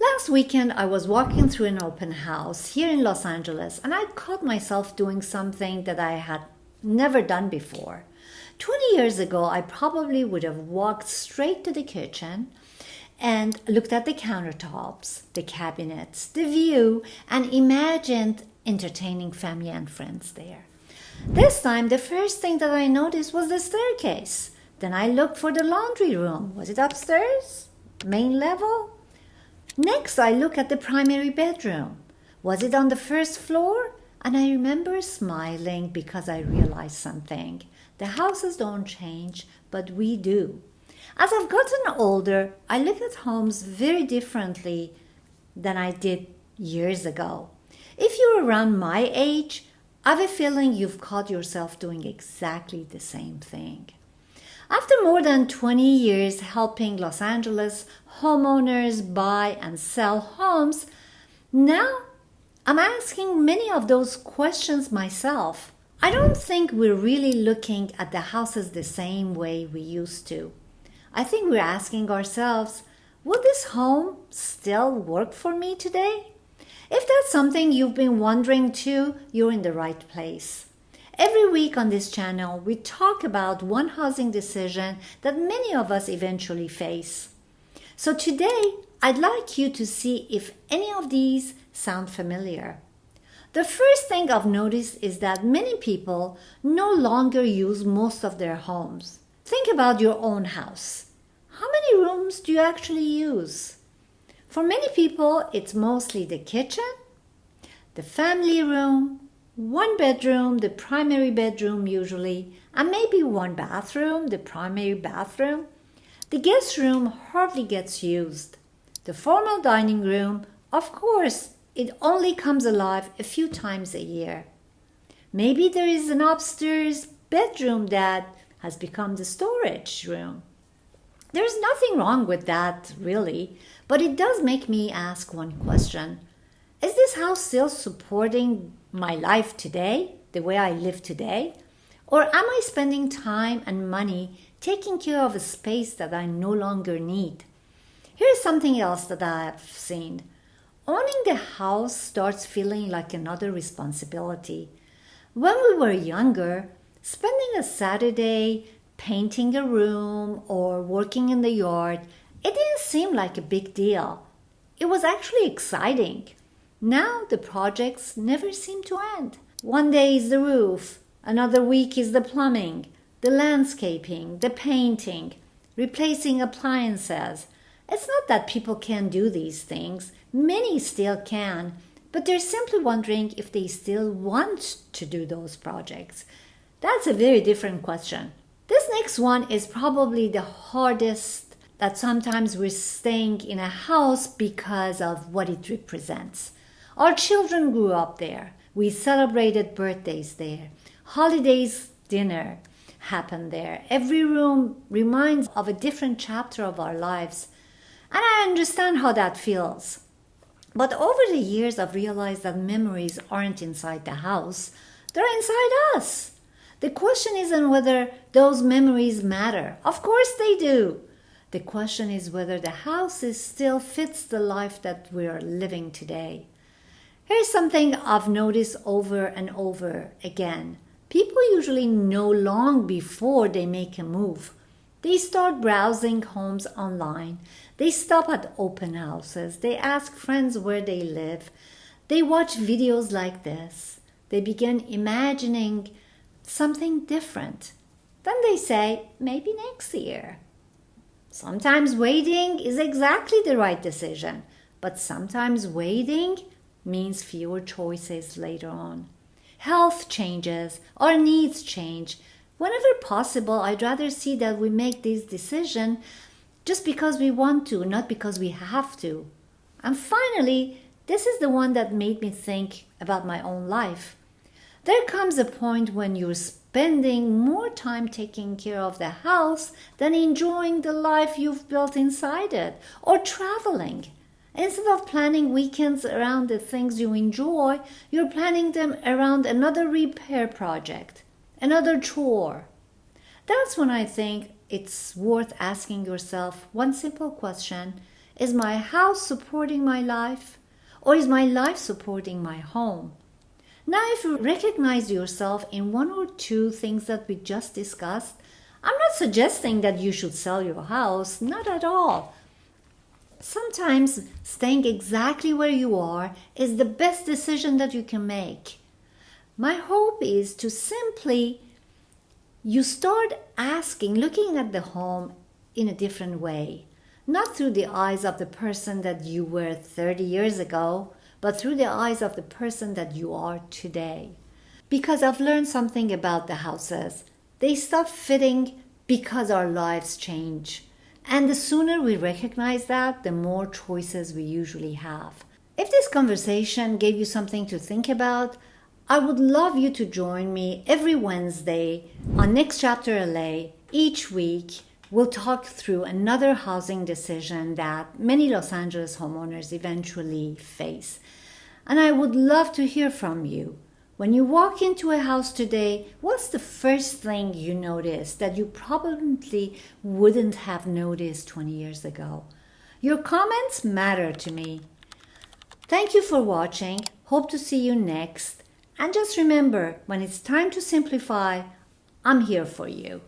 Last weekend, I was walking through an open house here in Los Angeles, and I caught myself doing something that I had never done before. 20 years ago, I probably would have walked straight to the kitchen and looked at the countertops, the cabinets, the view, and imagined entertaining family and friends there. This time, the first thing that I noticed was the staircase. Then I looked for the laundry room. Was it upstairs? Main level? Next, I looked at the primary bedroom. Was it on the first floor? And I remember smiling because I realized something. The houses don't change, but we do. As I've gotten older, I look at homes very differently than I did years ago. If you're around my age, I have a feeling you've caught yourself doing exactly the same thing. After more than 20 years helping Los Angeles homeowners buy and sell homes, now I'm asking many of those questions myself. I don't think we're really looking at the houses the same way we used to. I think we're asking ourselves, will this home still work for me today? If that's something you've been wondering too, you're in the right place. Every week on this channel, we talk about one housing decision that many of us eventually face. So today, I'd like you to see if any of these sound familiar. The first thing I've noticed is that many people no longer use most of their homes. Think about your own house. How many rooms do you actually use? For many people, it's mostly the kitchen, the family room, one bedroom, the primary bedroom usually, and maybe one bathroom, the primary bathroom. The guest room hardly gets used. The formal dining room, of course, it only comes alive a few times a year. Maybe there is an upstairs bedroom that has become the storage room. There's nothing wrong with that, really, but it does make me ask one question. Is this house still supporting my life today, the way I live today? Or am I spending time and money taking care of a space that I no longer need? Here's something else that I've seen. Owning the house starts feeling like another responsibility. When we were younger, spending a Saturday painting a room or working in the yard, it didn't seem like a big deal. It was actually exciting. Now the projects never seem to end. One day is the roof, another week is the plumbing, the landscaping, the painting, replacing appliances. It's not that people can't do these things. Many still can, but they're simply wondering if they still want to do those projects. That's a very different question. This next one is probably the hardest, that sometimes we're staying in a house because of what it represents. Our children grew up there. We celebrated birthdays there. Holidays dinner happened there. Every room reminds of a different chapter of our lives. And I understand how that feels. But over the years, I've realized that memories aren't inside the house. They're inside us. The question isn't whether those memories matter. Of course they do. The question is whether the house still fits the life that we are living today. Here's something I've noticed over and over again. People usually know long before they make a move. They start browsing homes online. They stop at open houses. They ask friends where they live. They watch videos like this. They begin imagining something different. Then they say, maybe next year. Sometimes waiting is exactly the right decision, but sometimes waiting means fewer choices later on. Health changes, our needs change. Whenever possible, I'd rather see that we make these decisions just because we want to, not because we have to. And finally, this is the one that made me think about my own life. There comes a point when you're spending more time taking care of the house than enjoying the life you've built inside it, or traveling. Instead of planning weekends around the things you enjoy, you're planning them around another repair project, another chore. That's when I think it's worth asking yourself one simple question. Is my house supporting my life? Or is my life supporting my home? Now, if you recognize yourself in one or two things that we just discussed, I'm not suggesting that you should sell your house, not at all. Sometimes staying exactly where you are is the best decision that you can make. My hope is to simply you start looking at the home in a different way, not through the eyes of the person that you were 30 years ago, but through the eyes of the person that you are today. Because I've learned something about the houses. They stop fitting because our lives change. And the sooner we recognize that, the more choices we usually have. If this conversation gave you something to think about, I would love you to join me every Wednesday on Next Chapter LA. Each week, we'll talk through another housing decision that many Los Angeles homeowners eventually face. And I would love to hear from you. When you walk into a house today, what's the first thing you notice that you probably wouldn't have noticed 20 years ago? Your comments matter to me. Thank you for watching. Hope to see you next. And just remember, when it's time to simplify, I'm here for you.